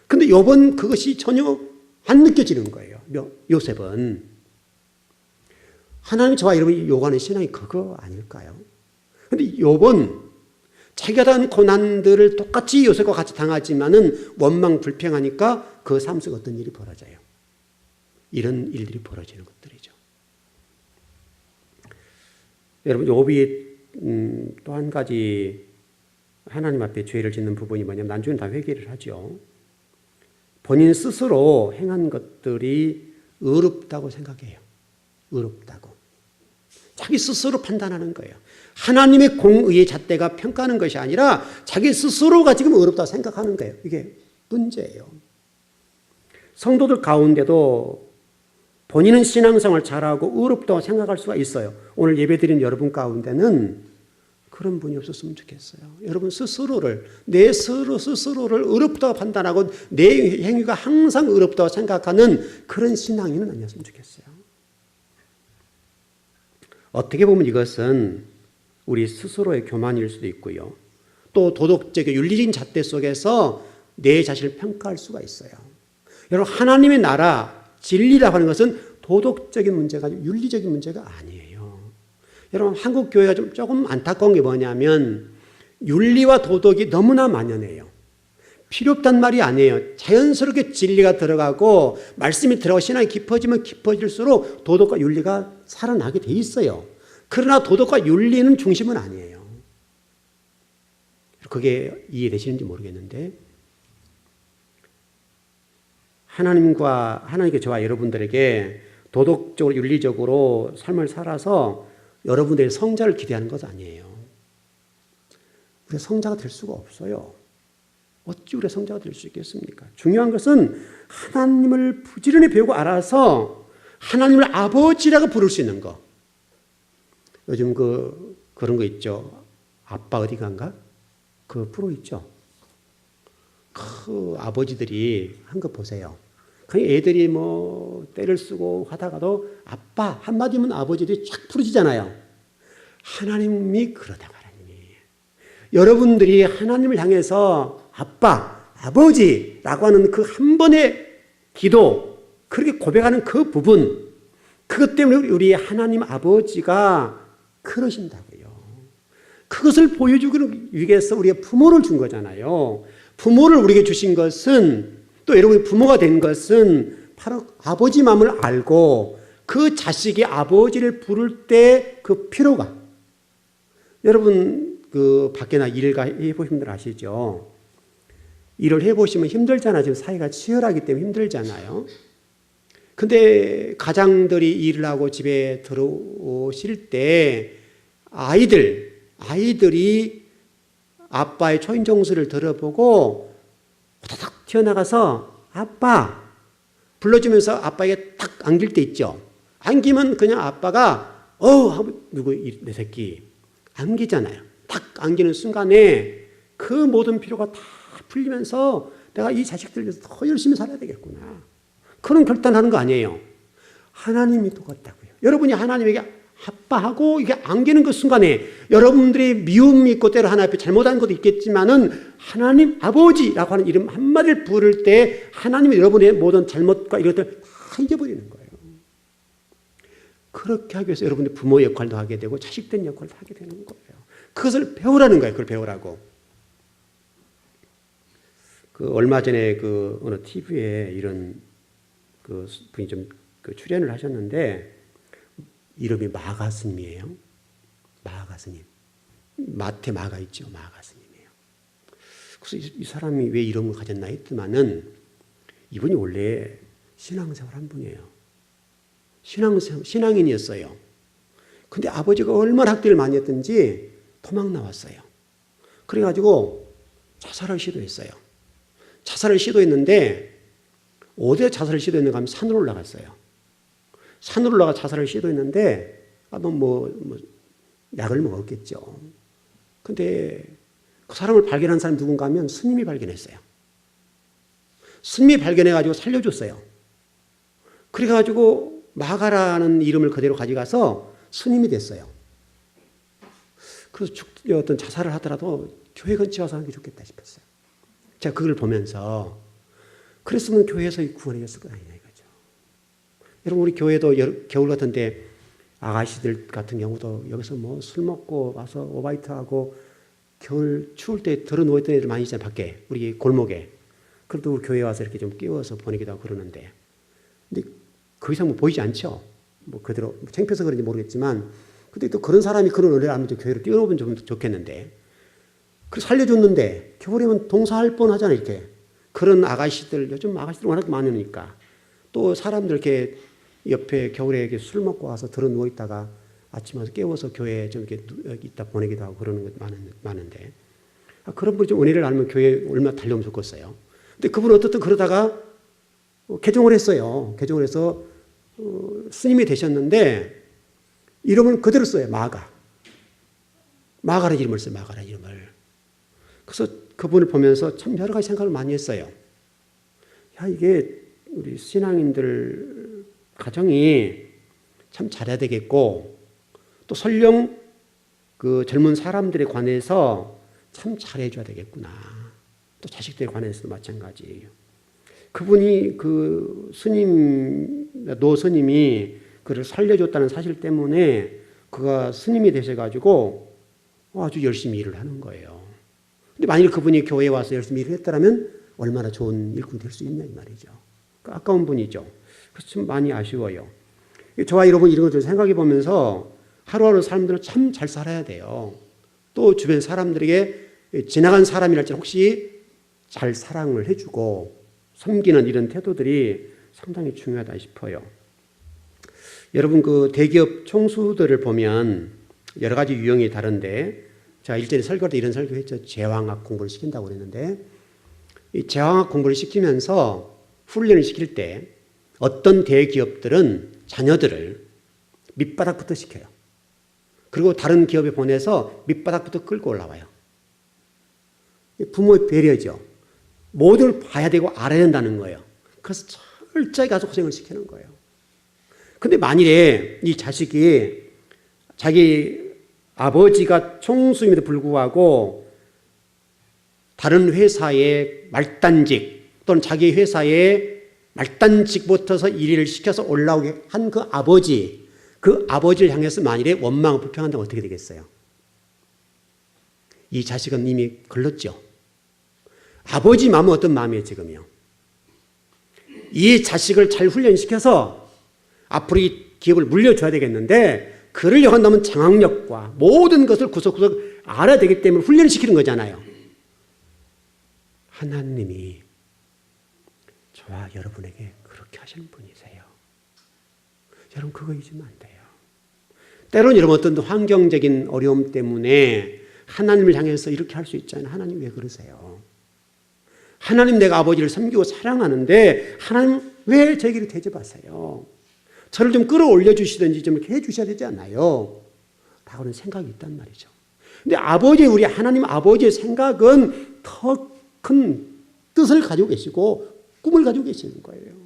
근데 욥은 그것이 전혀 안 느껴지는 거예요. 요셉은. 하나님 저와 여러분이 요구하는 신앙이 그거 아닐까요? 근데 욥은 자기가 당한 고난들을 똑같이 요셉과 같이 당하지만은 원망 불평하니까 그 삶 속에 어떤 일이 벌어져요. 이런 일들이 벌어지는 것들이죠. 여러분, 욥이 또 한 가지 하나님 앞에 죄를 짓는 부분이 뭐냐면, 나중에 다 회개를 하죠. 본인 스스로 행한 것들이 의롭다고 생각해요. 의롭다고. 자기 스스로 판단하는 거예요. 하나님의 공의의 잣대가 평가하는 것이 아니라 자기 스스로가 지금 의롭다고 생각하는 거예요. 이게 문제예요. 성도들 가운데도 본인은 신앙생활 잘하고 의롭다고 생각할 수가 있어요. 오늘 예배드린 여러분 가운데는 그런 분이 없었으면 좋겠어요. 여러분 스스로를, 내 스스로를 의롭다고 판단하고 내 행위가 항상 의롭다고 생각하는 그런 신앙인은 아니었으면 좋겠어요. 어떻게 보면 이것은 우리 스스로의 교만일 수도 있고요. 또 도덕적인 윤리적인 잣대 속에서 내 자신을 평가할 수가 있어요. 여러분, 하나님의 나라, 진리라고 하는 것은 도덕적인 문제가 아니고 윤리적인 문제가 아니에요. 여러분, 한국 교회가 조금 안타까운 게 뭐냐면 윤리와 도덕이 너무나 만연해요. 필요 없단 말이 아니에요. 자연스럽게 진리가 들어가고 말씀이 들어가고 신앙이 깊어지면 깊어질수록 도덕과 윤리가 살아나게 돼 있어요. 그러나 도덕과 윤리는 중심은 아니에요. 그게 이해되시는지 모르겠는데, 하나님께 저와 여러분들에게 도덕적으로 윤리적으로 삶을 살아서 여러분들의 성자를 기대하는 것 아니에요. 우리가 성자가 될 수가 없어요. 어찌 우리가 성자가 될 수 있겠습니까? 중요한 것은 하나님을 부지런히 배우고 알아서 하나님을 아버지라고 부를 수 있는 거. 요즘 그런 거 있죠. 아빠 어디 간가? 그 프로 있죠. 그 아버지들이 한 거 보세요. 그냥 애들이 뭐 때를 쓰고 하다가도 아빠 한마디면 아버지들이 쫙 부르짖잖아요. 하나님이 그러다 하나님이 여러분들이 하나님을 향해서 아빠, 아버지라고 하는 그 한 번의 기도, 그렇게 고백하는 그 부분, 그것 때문에 우리 하나님 아버지가 그러신다고요. 그것을 보여주기 위해서 우리가 부모를 준 거잖아요. 부모를 우리에게 주신 것은, 또 여러분이 부모가 된 것은 바로 아버지 마음을 알고 그 자식이 아버지를 부를 때 그 피로가, 여러분 그 밖에나 일가 해보신 분들 아시죠? 일을 해보시면 힘들잖아요. 지금 사회가 치열하기 때문에 힘들잖아요. 근데 가장들이 일을 하고 집에 들어오실 때 아이들이 아빠의 초인종소리를 들어보고 후다닥 튀어나가서 아빠 불러주면서 아빠에게 탁 안길 때 있죠. 안기면 그냥 아빠가 하고 누구 내 새끼 안기잖아요. 탁 안기는 순간에 그 모든 피로가 다 풀리면서 내가 이 자식들 위해서 더 열심히 살아야 되겠구나. 그런 결단하는 거 아니에요. 하나님이 똑같다고요. 여러분이 하나님에게 아빠하고 이게 안기는 그 순간에 여러분들이 미움이 있고 때로 하나 앞에 잘못한 것도 있겠지만은 하나님 아버지라고 하는 이름 한마디를 부를 때 하나님이 여러분의 모든 잘못과 이런 것들 다 잊어버리는 거예요. 그렇게 하기 위해서 여러분이 부모 역할도 하게 되고 자식된 역할도 하게 되는 거예요. 그것을 배우라는 거예요. 그걸 배우라고. 얼마 전에 어느 TV에 이런 분이 좀 출연을 하셨는데 이름이 마가 스님이에요. 마가 스님. 마태 마가 있죠. 마가 스님이에요. 그래서 이 사람이 왜 이름을 가졌나 했더만은 이분이 원래 신앙생활 한 분이에요. 신앙인이었어요. 근데 아버지가 얼마나 학대를 많이 했던지 도망 나왔어요. 그래가지고 자살을 시도했어요. 자살을 시도했는데 어디에 자살을 시도했는가 하면 산으로 올라갔어요. 산으로 올라가 자살을 시도했는데 약을 먹었겠죠. 근데 그 사람을 발견한 사람이 누군가 하면 스님이 발견했어요. 스님이 발견해가지고 살려줬어요. 그래가지고 마가라는 이름을 그대로 가져가서 스님이 됐어요. 그래서 어떤 자살을 하더라도 교회 근처에 와서 하는 게 좋겠다 싶었어요. 제가 그걸 보면서 그랬으면 교회에서 구원해줬을 거 아니냐 이거죠. 여러분 우리 교회도 겨울 같은데 아가씨들 같은 경우도 여기서 술 먹고 와서 오바이트하고 겨울 추울 때 들어 누워있던 애들 많이 있잖아요. 밖에 우리 골목에. 그래도 우리 교회에 와서 이렇게 좀 끼워서 보내기도 하고 그러는데 근데 그 이상 보이지 않죠. 그대로 창피해서 그런지 모르겠지만 근데 또 그런 사람이 그런 은혜를 알면 교회로 뛰어오면 좀 좋겠는데 그래서 살려줬는데 겨울이면 동사할 뻔하잖아요. 이렇게 그런 아가씨들 요즘 아가씨들 워낙 많으니까 또 사람들 이렇게 옆에 겨울에 이렇게 술 먹고 와서 들어 누워 있다가 아침에 와서 깨워서 교회에 좀 이렇게 있다 보내기도 하고 그러는 것 많은데 그런 분이 좀 은혜를 알면 교회에 얼마나 달려오면 좋겠어요. 근데 그분은 어떻든 그러다가 개종을 했어요. 개종을 해서 스님이 되셨는데 이름은 그대로 써요. 마가라 이름을 써요. 마가라 이름을. 그래서 그분을 보면서 참 여러 가지 생각을 많이 했어요. 이게 우리 신앙인들 가정이 참 잘해야 되겠고 또 설령 그 젊은 사람들에 관해서 참 잘해줘야 되겠구나. 또 자식들에 관해서도 마찬가지예요. 그분이 그 노 스님이 그를 살려줬다는 사실 때문에 그가 스님이 되셔가지고 아주 열심히 일을 하는 거예요. 근데 만일 그분이 교회에 와서 열심히 일을 했다면 얼마나 좋은 일꾼 될 수 있냐 이 말이죠. 아까운 분이죠. 그래서 좀 많이 아쉬워요. 저와 여러분 이런 것들 생각해 보면서 하루하루 삶들을 참 잘 살아야 돼요. 또 주변 사람들에게 지나간 사람이랄지 혹시 잘 사랑을 해주고 섬기는 이런 태도들이 상당히 중요하다 싶어요. 여러분 그 대기업 총수들을 보면 여러 가지 유형이 다른데 제가 일전에 설교할 때 이런 설교했죠. 제왕학 공부를 시킨다고 그랬는데 이 제왕학 공부를 시키면서 훈련을 시킬 때 어떤 대기업들은 자녀들을 밑바닥부터 시켜요. 그리고 다른 기업에 보내서 밑바닥부터 끌고 올라와요. 부모의 배려죠. 모든 걸 봐야 되고 알아야 된다는 거예요. 그래서 철저히 가서 고생을 시키는 거예요. 근데 만일에 이 자식이 자기 아버지가 총수임에도 불구하고 다른 회사의 말단직 또는 자기 회사의 말단직부터서 일을 시켜서 올라오게 한 그 아버지를 향해서 만일에 원망을 불평한다면 어떻게 되겠어요? 이 자식은 이미 걸렀죠. 아버지 마음은 어떤 마음이에요, 지금요? 이 자식을 잘 훈련시켜서 앞으로 이 기업을 물려줘야 되겠는데 그를 위한다면 장악력과 모든 것을 구석구석 알아야 되기 때문에 훈련시키는 거잖아요. 하나님이 저와 여러분에게 그렇게 하시는 분이세요. 여러분 그거 잊으면 안 돼요. 때로는 여러분 어떤 환경적인 어려움 때문에 하나님을 향해서 이렇게 할 수 있잖아요. 하나님 왜 그러세요? 하나님 내가 아버지를 섬기고 사랑하는데 하나님 왜 저에게 대접하세요? 저를 좀 끌어올려 주시든지 좀 이렇게 해 주셔야 되지 않나요? 라고는 생각이 있단 말이죠. 근데 우리 하나님 아버지의 생각은 더 큰 뜻을 가지고 계시고 꿈을 가지고 계시는 거예요.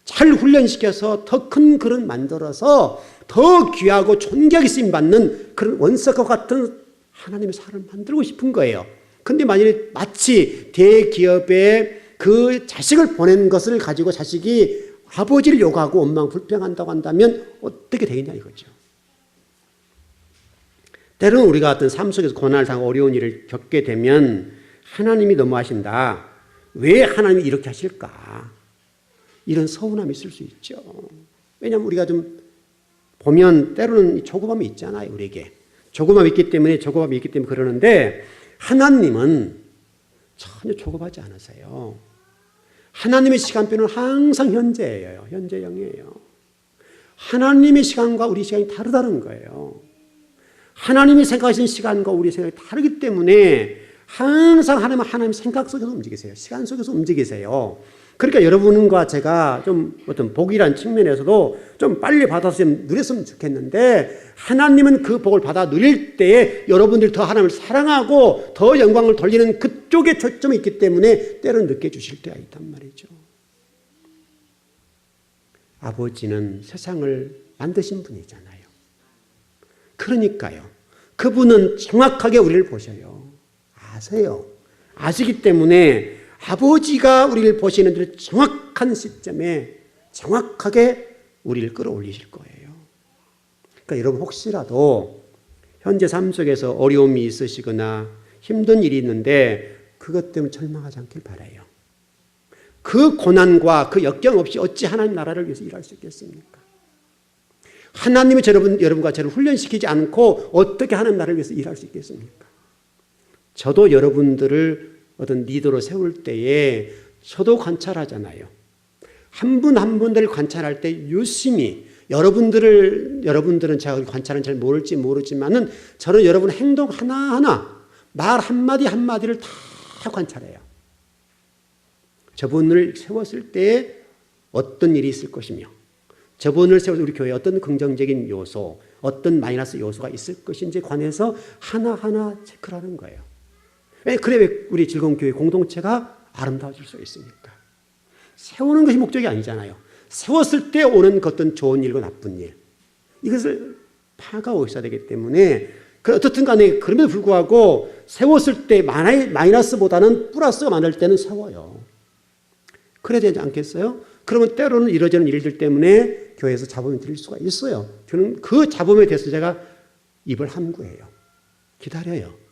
잘 훈련시켜서 더 큰 그릇 만들어서 더 귀하고 존경이 쓰임받는 그런 원석과 같은 하나님의 사람을 만들고 싶은 거예요. 근데 만약에 마치 대기업에 그 자식을 보낸 것을 가지고 자식이 아버지를 욕하고 원망 불평한다고 한다면 어떻게 되겠냐 이거죠. 때로는 우리가 어떤 삶 속에서 고난을 당하고 어려운 일을 겪게 되면 하나님이 너무하신다. 왜 하나님이 이렇게 하실까? 이런 서운함이 있을 수 있죠. 왜냐하면 우리가 좀 보면 때로는 조급함이 있잖아요. 우리에게. 조급함이 있기 때문에 그러는데 하나님은 전혀 조급하지 않으세요. 하나님의 시간표는 항상 현재예요. 현재형이에요. 하나님의 시간과 우리 시간이 다르다는 거예요. 하나님이 생각하시는 시간과 우리 생각이 다르기 때문에 항상 하나님 생각 속에서 움직이세요. 시간 속에서 움직이세요. 그러니까 여러분과 제가 좀 어떤 복이란 측면에서도 좀 빨리 받아서 좀 누렸으면 좋겠는데 하나님은 그 복을 받아 누릴 때에 여러분들이 더 하나님을 사랑하고 더 영광을 돌리는 그쪽에 초점이 있기 때문에 때로는 늦게 주실 때가 있단 말이죠. 아버지는 세상을 만드신 분이잖아요. 그러니까요. 그분은 정확하게 우리를 보셔요. 아세요. 아시기 때문에 아버지가 우리를 보시는 대로 정확한 시점에 정확하게 우리를 끌어올리실 거예요. 그러니까 여러분 혹시라도 현재 삶 속에서 어려움이 있으시거나 힘든 일이 있는데 그것 때문에 절망하지 않길 바라요. 그 고난과 그 역경 없이 어찌 하나님 나라를 위해서 일할 수 있겠습니까? 하나님이 여러분과 저를 훈련시키지 않고 어떻게 하나님 나라를 위해서 일할 수 있겠습니까? 저도 여러분들을 어떤 리더로 세울 때에 저도 관찰하잖아요. 한 분 한 분들을 관찰할 때 유심히 여러분들은 제가 관찰은 잘 모르지만은 저는 여러분 행동 하나하나 말 한마디 한마디를 다 관찰해요. 저분을 세웠을 때에 어떤 일이 있을 것이며 저분을 세워서 우리 교회에 어떤 긍정적인 요소, 어떤 마이너스 요소가 있을 것인지에 관해서 하나하나 체크를 하는 거예요. 왜 우리 즐거운 교회 공동체가 아름다워질 수 있습니까? 세우는 것이 목적이 아니잖아요. 세웠을 때 오는 어떤 좋은 일과 나쁜 일, 이것을 파악하고 있어야 되기 때문에 어떻든 간에 그럼에도 불구하고 세웠을 때 마이너스보다는 플러스가 많을 때는 세워요. 그래야 되지 않겠어요? 그러면 때로는 이러저런 일들 때문에 교회에서 잡음이 들릴 수가 있어요. 저는 그 잡음에 대해서 제가 입을 함구해요. 기다려요.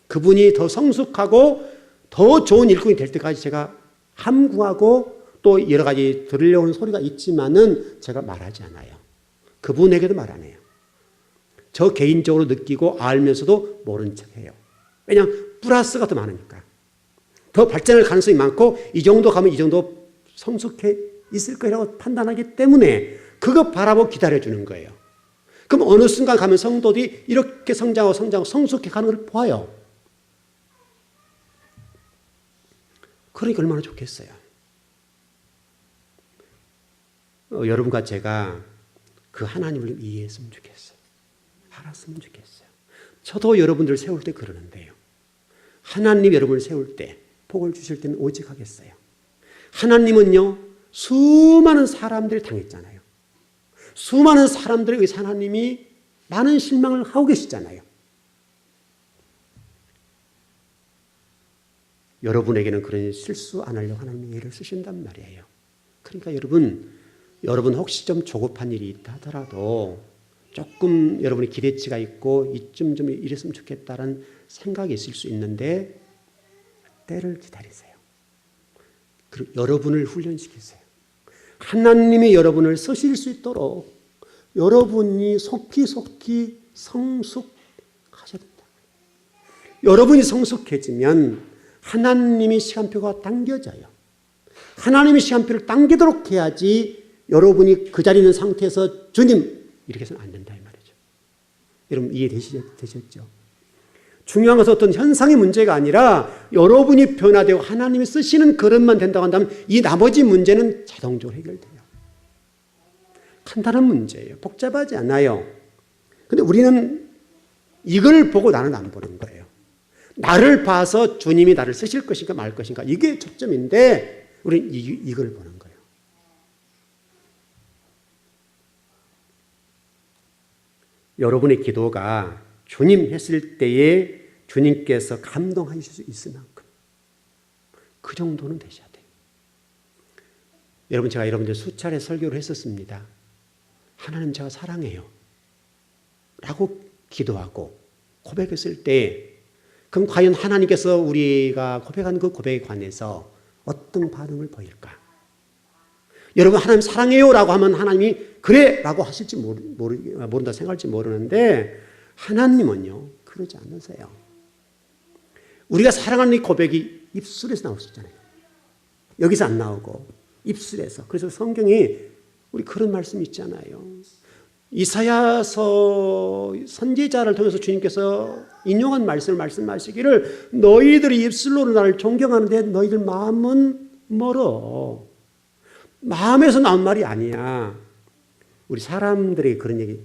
그분이 더 성숙하고 더 좋은 일꾼이 될 때까지 제가 함구하고 또 여러 가지 들으려고 하는 소리가 있지만은 제가 말하지 않아요. 그분에게도 말 안 해요. 저 개인적으로 느끼고 알면서도 모른 척해요. 왜냐하면 플러스가 더 많으니까. 더 발전할 가능성이 많고 이 정도 가면 이 정도 성숙해 있을 거라고 판단하기 때문에 그거 바라보고 기다려주는 거예요. 그럼 어느 순간 가면 성도들이 이렇게 성장하고 성숙해 가는 걸 보아요. 그러니까 얼마나 좋겠어요. 여러분과 제가 그 하나님을 이해했으면 좋겠어요. 알았으면 좋겠어요. 저도 여러분들 세울 때 그러는데요. 하나님 여러분을 세울 때 복을 주실 때는 오직 하겠어요. 하나님은요 수많은 사람들이 당했잖아요. 수많은 사람들에 의해서 하나님이 많은 실망을 하고 계시잖아요. 여러분에게는 그런 실수 안 하려고 하나님이 예를 쓰신단 말이에요. 그러니까 여러분 혹시 좀 조급한 일이 있다 하더라도 조금 여러분의 기대치가 있고 이쯤 좀 이랬으면 좋겠다는 생각이 있을 수 있는데 때를 기다리세요. 그리고 여러분을 훈련시키세요. 하나님이 여러분을 쓰실 수 있도록 여러분이 속히 성숙하셔야 된다. 여러분이 성숙해지면 하나님의 시간표가 당겨져요. 하나님의 시간표를 당기도록 해야지 여러분이 그 자리에 있는 상태에서 주님 이렇게 해서는 안 된다 이 말이죠. 여러분 이해되셨죠? 중요한 것은 어떤 현상의 문제가 아니라 여러분이 변화되고 하나님이 쓰시는 그릇만 된다고 한다면 이 나머지 문제는 자동적으로 해결돼요. 간단한 문제예요. 복잡하지 않아요. 근데 우리는 이걸 보고 나는 안 보는 거예요. 나를 봐서 주님이 나를 쓰실 것인가 말 것인가 이게 초점인데 우리는 이걸 보는 거예요. 여러분의 기도가 주님 했을 때에 주님께서 감동하실 수 있을 만큼 그 정도는 되셔야 돼요. 여러분 제가 여러분들 수차례 설교를 했었습니다. 하나님 제가 사랑해요 라고 기도하고 고백했을 때 그럼 과연 하나님께서 우리가 고백한 그 고백에 관해서 어떤 반응을 보일까? 여러분 하나님 사랑해요 라고 하면 하나님이 그래 라고 하실지 모른다 생각할지 모르는데 하나님은요 그러지 않으세요. 우리가 사랑하는 이 고백이 입술에서 나올 수 있잖아요. 여기서 안 나오고 입술에서. 그래서 성경에 우리 그런 말씀이 있잖아요. 이사야서 선지자를 통해서 주님께서 인용한 말씀을 말씀하시기를 너희들이 입술로는 나를 존경하는데 너희들 마음은 멀어. 마음에서 나온 말이 아니야. 우리 사람들이 그런 얘기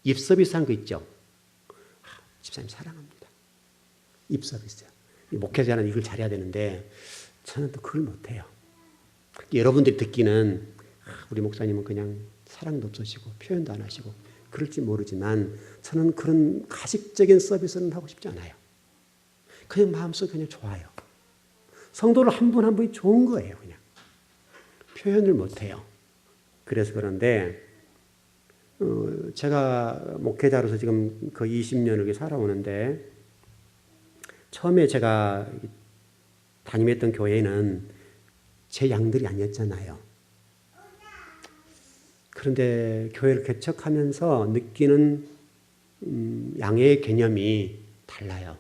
입 서비스한 거 있죠. 집사님 사랑합니다. 입 서비스요. 목회자는 이걸 잘해야 되는데 저는 또 그걸 못해요. 여러분들이 듣기는 우리 목사님은 그냥 사랑도 없으시고 표현도 안 하시고 그럴지 모르지만 저는 그런 가식적인 서비스는 하고 싶지 않아요. 그냥 마음속에 그냥 좋아요. 성도를 한 분 한 분이 좋은 거예요. 그냥 표현을 못해요. 그래서 그런데 제가 목회자로서 지금 거의 20년을 이렇게 살아오는데 처음에 제가 담임했던 교회는 제 양들이 아니었잖아요. 그런데 교회를 개척하면서 느끼는 양의 개념이 달라요.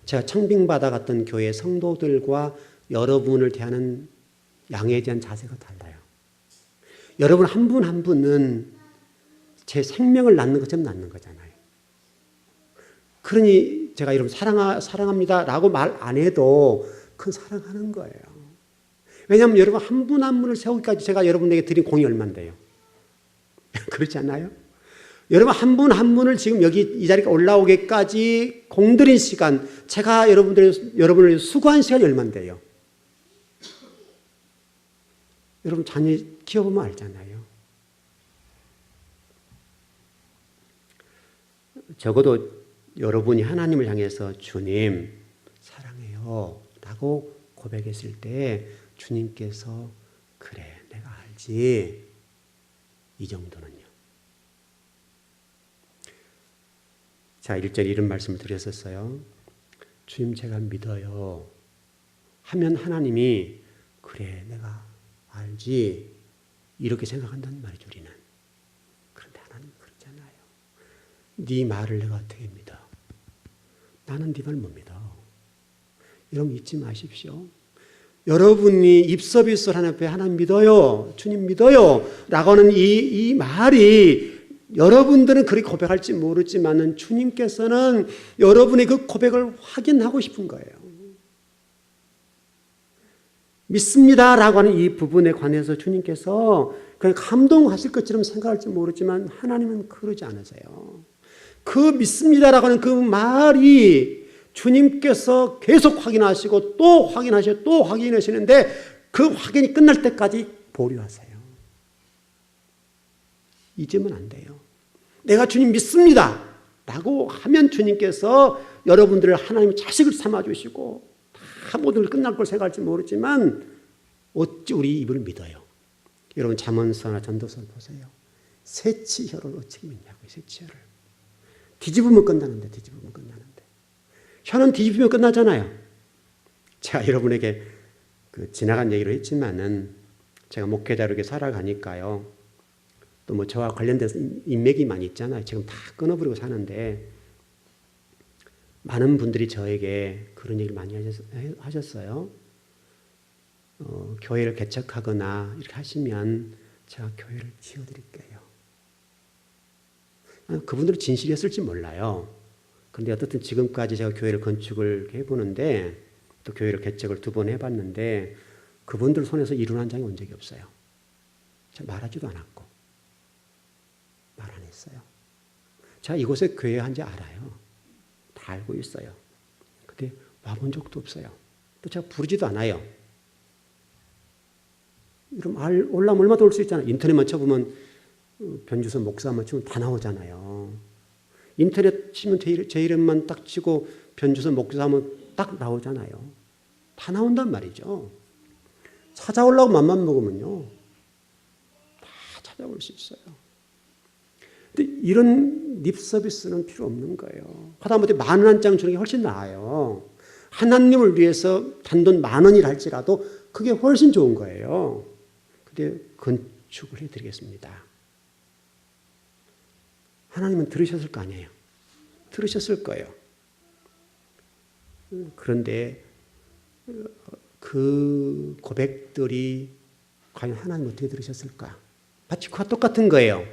제가 청빙받아 갔던 교회 성도들과 여러분을 대하는 양에 대한 자세가 달라요. 여러분 한 분 한 분은 제 생명을 낳는 것처럼 낳는 거잖아요. 그러니 제가 여러분 사랑합니다 라고 말 안 해도 그건 사랑하는 거예요. 왜냐하면 여러분 한 분 한 분을 세우기까지 제가 여러분에게 드린 공이 얼마인데요. 그렇지 않아요? 여러분 한 분 한 분을 지금 여기 이 자리에 올라오기까지 공들인 시간, 제가 여러분을 수고한 시간이 얼마인데요. 여러분 자녀 키워보면 알잖아요. 적어도 여러분이 하나님을 향해서 주님 사랑해요 라고 고백했을 때 주님께서 그래 내가 알지 이 정도는요. 자 1절에 이런 말씀을 드렸었어요. 주님 제가 믿어요 하면 하나님이 그래 내가 알지 이렇게 생각한다는 말이죠. 우리는. 그런데 하나님은 그렇잖아요. 네 말을 내가 어떻게 믿어? 나는 네 말 못 믿어. 여러분 잊지 마십시오. 여러분이 입서비스를 하나님 앞에 하나님 믿어요. 주님 믿어요. 라고 하는 이 말이 여러분들은 그렇게 고백할지 모르지만 주님께서는 여러분의 그 고백을 확인하고 싶은 거예요. 믿습니다 라고 하는 이 부분에 관해서 주님께서 그냥 감동하실 것처럼 생각할지 모르지만 하나님은 그러지 않으세요. 그 믿습니다 라고 하는 그 말이 주님께서 계속 확인하시고 또 확인하시고 또 확인하시는데 그 확인이 끝날 때까지 보류하세요. 잊으면 안 돼요. 내가 주님 믿습니다 라고 하면 주님께서 여러분들을 하나님의 자식을 삼아주시고 모든 걸 끝날 걸 생각할지 모르지만 어찌 우리 이분을 믿어요. 여러분 잠언서나 전도서를 보세요. 새치혀를 어찌 믿냐고요. 새치혀를. 뒤집으면 끝나는데 뒤집으면 끝나는데. 혀는 뒤집으면 끝나잖아요. 제가 여러분에게 지나간 얘기를 했지만은 제가 목회자로 이렇게 살아가니까요. 또 뭐 저와 관련돼서 인맥이 많이 있잖아요. 지금 다 끊어버리고 사는데 많은 분들이 저에게 그런 얘기를 많이 하셨어요. 교회를 개척하거나 이렇게 하시면 제가 교회를 지어드릴게요. 그분들은 진실이었을지 몰라요. 그런데 어떻든 지금까지 제가 교회를 건축을 해보는데 또 교회를 개척을 2번 해봤는데 그분들 손에서 이룬 한 장이 온 적이 없어요. 제가 말하지도 않았고 말 안 했어요. 제가 이곳에 교회 한지 알아요. 다 알고 있어요. 근데 와본 적도 없어요. 또 제가 부르지도 않아요. 이런 올라오면 얼마나 올 수 있잖아요. 인터넷만 쳐보면 변주선 목사만 치면 다 나오잖아요. 인터넷 치면 제 이름만 딱 치고 변주선 목사하면 딱 나오잖아요. 다 나온단 말이죠. 찾아오려고 맘만 먹으면요. 다 찾아올 수 있어요. 근데 이런 립 서비스는 필요 없는 거예요. 하다못해 10,000원 주는 게 훨씬 나아요. 하나님을 위해서 단돈 10,000원이라 할지라도 그게 훨씬 좋은 거예요. 근데 건축을 해드리겠습니다. 하나님은 들으셨을 거 아니에요. 들으셨을 거예요. 그런데 그 고백들이 과연 하나님 어떻게 들으셨을까? 마치 그와 똑같은 거예요.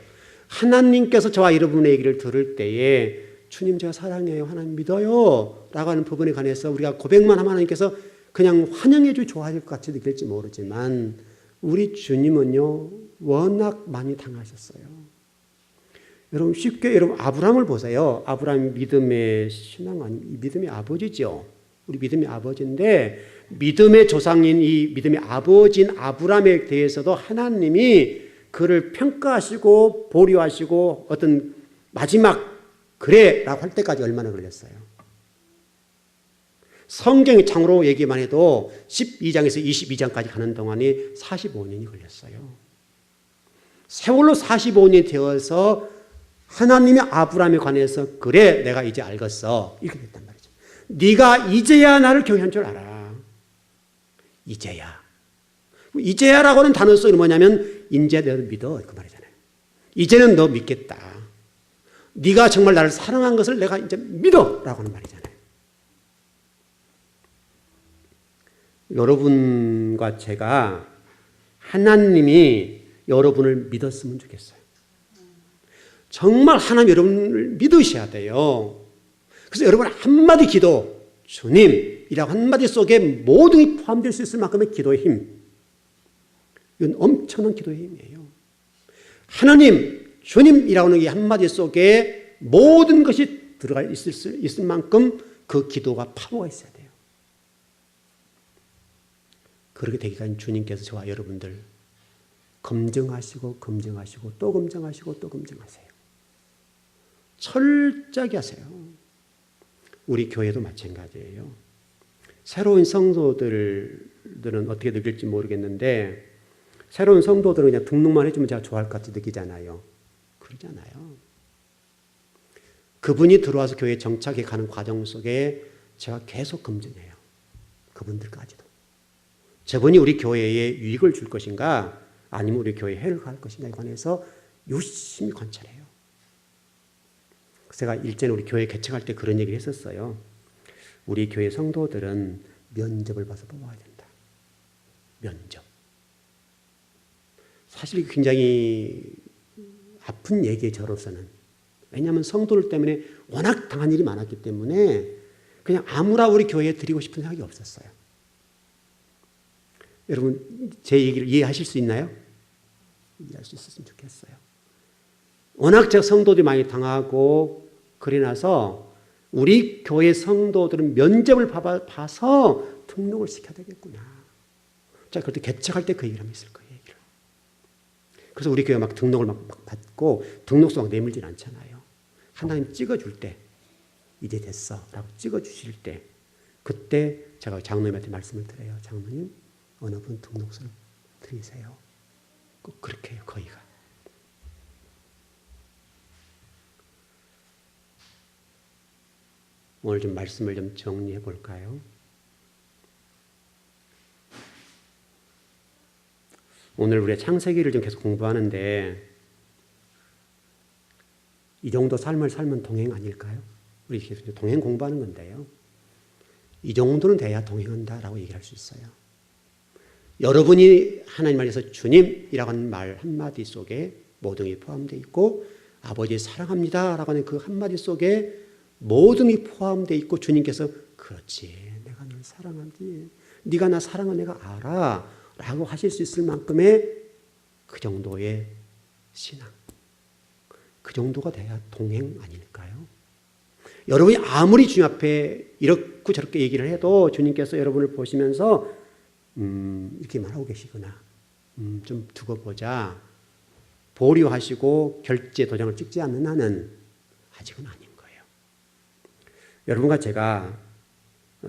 하나님께서 저와 여러분의 얘기를 들을 때에 주님 제가 사랑해요. 하나님 믿어요. 라고 하는 부분에 관해서 우리가 고백만 하면 하나님께서 그냥 환영해 주고 좋아할 것 같이 느낄지 모르지만 우리 주님은요. 워낙 많이 당하셨어요. 여러분 쉽게 여러분 아브라함을 보세요. 아브라함 믿음의 신앙 아니 믿음의 아버지죠. 우리 믿음의 아버지인데 믿음의 조상인 이 믿음의 아버지인 아브라함에 대해서도 하나님이 그를 평가하시고 보류하시고 어떤 마지막 그래라고 할 때까지 얼마나 걸렸어요. 성경의 창으로 얘기만 해도 12장에서 22장까지 가는 동안이 45년이 걸렸어요. 세월로 45년이 되어서 하나님이 아브라함에 관해서 그래 내가 이제 알겠어 이렇게 됐단 말이죠. 네가 이제야 나를 교회한 줄 알아. 이제야. 이제야라고 하는 단어 속에는 뭐냐면 이제 너를 믿어 그 말이잖아요. 이제는 너 믿겠다. 네가 정말 나를 사랑한 것을 내가 이제 믿어 라고 하는 말이잖아요. 여러분과 제가 하나님이 여러분을 믿었으면 좋겠어요. 정말 하나님 여러분을 믿으셔야 돼요. 그래서 여러분 한마디 기도, 주님이라고 한마디 속에 모든 게 포함될 수 있을 만큼의 기도의 힘. 이건 엄청난 기도의 힘이에요. 하나님, 주님이라고 하는 이 한마디 속에 모든 것이 들어가 있을 만큼 그 기도가 파워가 있어야 돼요. 그렇게 되기까지 주님께서 저와 여러분들 검증하시고 검증하시고 또 검증하시고 또 검증하세요. 철저하게 하세요. 우리 교회도 마찬가지예요. 새로운 성도들은 어떻게 느낄지 모르겠는데 새로운 성도들은 그냥 등록만 해주면 제가 좋아할 것 같이 느끼잖아요. 그러잖아요. 그분이 들어와서 교회에 정착해 가는 과정 속에 제가 계속 검증해요. 그분들까지도. 저분이 우리 교회에 유익을 줄 것인가 아니면 우리 교회에 해를 가할 것인가에 관해서 유심히 관찰해요. 제가 일전에 우리 교회 개척할 때 그런 얘기를 했었어요. 우리 교회 성도들은 면접을 봐서 뽑아야 된다. 면접. 사실 굉장히 아픈 얘기에 저로서는. 왜냐하면 성도들 때문에 워낙 당한 일이 많았기 때문에 그냥 아무나 우리 교회에 드리고 싶은 생각이 없었어요. 여러분 제 얘기를 이해하실 수 있나요? 이해할 수 있었으면 좋겠어요. 워낙 제가 성도들이 많이 당하고 그래 나서 우리 교회 성도들은 면접을 봐서 등록을 시켜야 되겠구나. 자, 그때 개척할 때 그 얘기를 하면 있을 거예요. 얘기를. 그래서 우리 교회 막 등록을 막 받고 등록서 막 내밀진 않잖아요. 하나님 찍어줄 때 이제 됐어 라고 찍어주실 때 그때 제가 장로님한테 말씀을 드려요. 장로님, 어느 분 등록서를 드리세요. 꼭 그렇게 해요, 거의가. 오늘 좀 말씀을 좀 정리해 볼까요? 오늘 우리가 창세기를 좀 계속 공부하는데 이 정도 삶을 살면 동행 아닐까요? 우리 계속 동행 공부하는 건데요. 이 정도는 돼야 동행한다라고 얘기할 수 있어요. 여러분이 하나님 안에서 주님이라고 하는 말 한마디 속에 모든 게 포함되어 있고 아버지 사랑합니다라고 하는 그 한마디 속에 모든 게 포함되어 있고 주님께서 그렇지 내가 널 사랑하지 네가 나 사랑은 내가 알아 라고 하실 수 있을 만큼의 그 정도의 신앙 그 정도가 돼야 동행 아닐까요? 여러분이 아무리 주님 앞에 이렇고 저렇게 얘기를 해도 주님께서 여러분을 보시면서 이렇게 말하고 계시구나. 좀 두고 보자. 보류하시고 결제 도장을 찍지 않는 한은 아직은 아닌 거예요. 여러분과 제가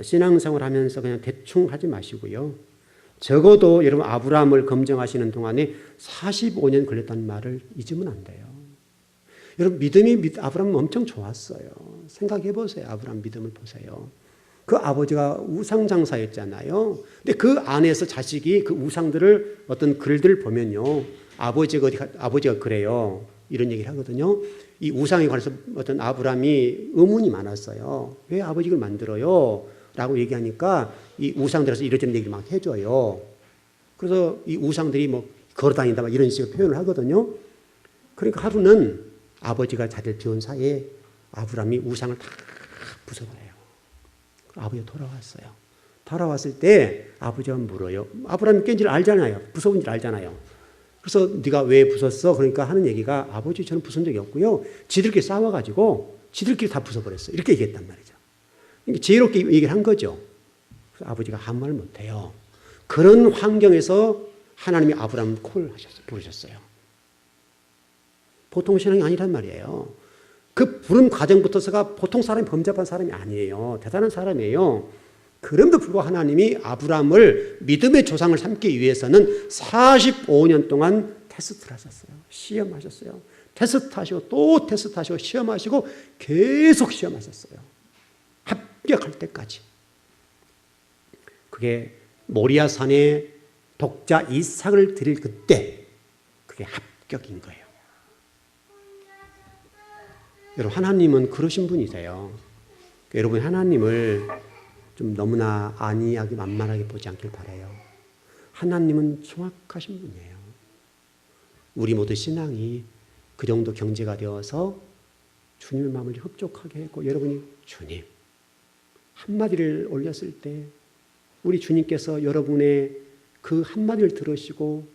신앙생활 하면서 그냥 대충 하지 마시고요. 적어도 여러분 아브라함을 검증하시는 동안에 45년 걸렸다는 말을 잊으면 안 돼요. 여러분 믿음이 아브라함은 엄청 좋았어요. 생각해 보세요. 아브라함 믿음을 보세요. 그 아버지가 우상장사였잖아요. 근데 그 안에서 자식이 그 우상들을 어떤 글들을 보면요. 아버지가 그래요. 이런 얘기를 하거든요. 이 우상에 관해서 어떤 아브라함이 의문이 많았어요. 왜 아버지 이걸 만들어요? 라고 얘기하니까 이 우상들에서 이런저런 얘기를 막 해줘요. 그래서 이 우상들이 뭐 걸어다닌다 막 이런 식으로 표현을 하거든요. 그러니까 하루는 아버지가 자리를 비운 사이에 아브라함이 우상을 다 부숴버려요. 아버지가 돌아왔어요. 돌아왔을 때 아버지가 물어요. 아브라함이 깬 줄 알잖아요. 부숴본 줄 알잖아요. 그래서 네가 왜 부쉈어? 그러니까 하는 얘기가 아버지 저는 부순 적이 없고요. 지들끼리 싸워가지고 지들끼리 다 부숴버렸어요. 이렇게 얘기했단 말이죠. 지혜롭게 얘기를 한 거죠. 그래서 아버지가 아무 말 못해요. 그런 환경에서 하나님이 아브라함을 부르셨어요. 보통 신앙이 아니란 말이에요. 그 부른 과정부터서가 보통 사람이 범접한 사람이 아니에요. 대단한 사람이에요. 그럼에도 불구하고 하나님이 아브라함을 믿음의 조상을 삼기 위해서는 45년 동안 테스트를 하셨어요. 시험하셨어요. 테스트하시고 또 테스트하시고 시험하시고 계속 시험하셨어요. 합격할 때까지. 그게 모리아산에 독자 이삭을 드릴 그때 그게 합격인 거예요. 여러분 하나님은 그러신 분이세요. 여러분 하나님을 좀 너무나 안이하게 만만하게 보지 않길 바라요. 하나님은 정확하신 분이에요. 우리 모두 신앙이 그 정도 경제가 되어서 주님의 마음을 흡족하게 했고 여러분이 주님 한마디를 올렸을 때 우리 주님께서 여러분의 그 한마디를 들으시고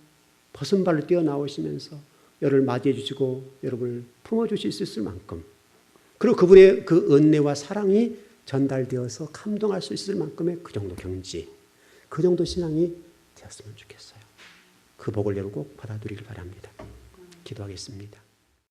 벗은 발로 뛰어나오시면서 여러분을 맞이해 주시고 여러분을 품어주실 수 있을 만큼 그리고 그분의 그 은혜와 사랑이 전달되어서 감동할 수 있을 만큼의 그 정도 경지, 그 정도 신앙이 되었으면 좋겠어요. 그 복을 여러분 꼭 받아들이길 바랍니다. 기도하겠습니다.